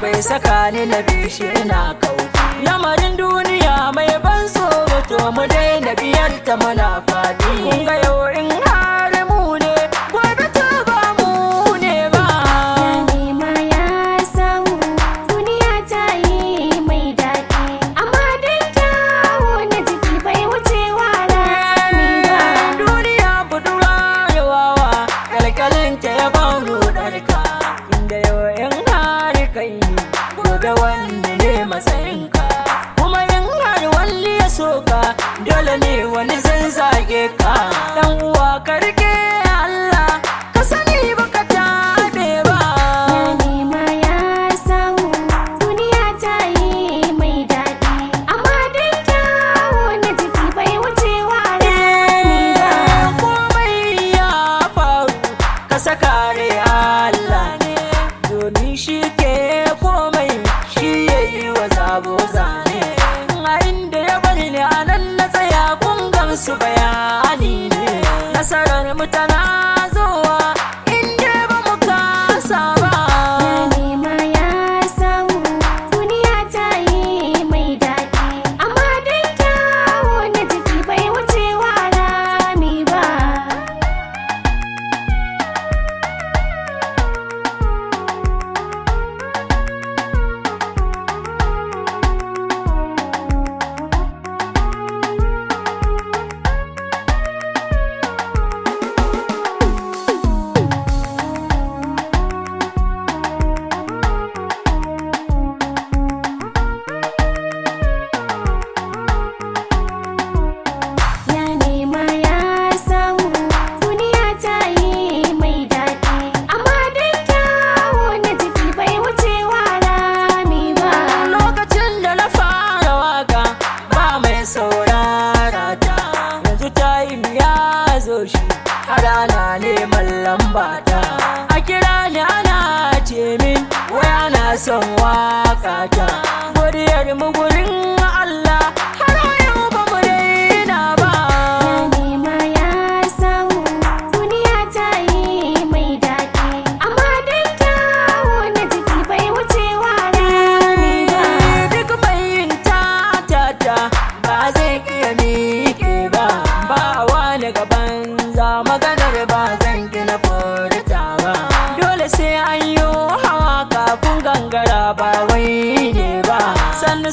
bai saka ni na bishi ina kauci. Lamarin duniya mai ban tsoro, to mu daina biyar ta mana faɗi. Kun ga yau in har mu ne, gobe ta ba mu ne ba. Ya nema ya samu, duniya ta yi mai daɗi, amma dai kyawu na jiki bai wucewa rami ba. Duniya budurwa yawawa, kalkalinta ya ban ruɗarka. Inda yau in har kai ne, gobe wanda ne matsayinka. Kuma in har wani ya soka, dole ne wani zai zage ka. Dan uwa ka rike Allah, ka sani baka tabe ba. Ya nema ya samu, duniya ta yi mai daɗi, amma dai kyawu na jiki bai wucewa rami ba. Komai ya faru, ka saka rai Allah ne, domin shi ke komai, shi ya yi wa zabo zane. A inda ya bari ne a nan na tsaya, kun gamsu bayani ne. Nasarar mu tana zuwa, inda ba mu kasa ba. Ya nema ya samu, duniya ta yi mai daɗi, amma dai kyawu na jiki bai wucewa rami ba. Ya nema ya samu, duniya ta yi mai daɗi, amma dai kyawu na jiki bai wucewa rami ba. Lokacin da na fara waka, ba mai saurara ta. Yanzu time ya zo shi, har ana neman lambata. A kira ni ana ce min, wai ana son waka ta. Godiyar mu gurin Allah, har yau ba mu daina ba. Ya nema ya samu, duniya ta yi mai daɗi, amma dai kyawu na jiki bai wucewa rami ba. Duk mai yin ta ba zai iya miƙe ba. Ba wani gaban za maganar ba zan gina furta ba. Dole sai an yi hawa kafin gangara, ba wai ne ba. Sannu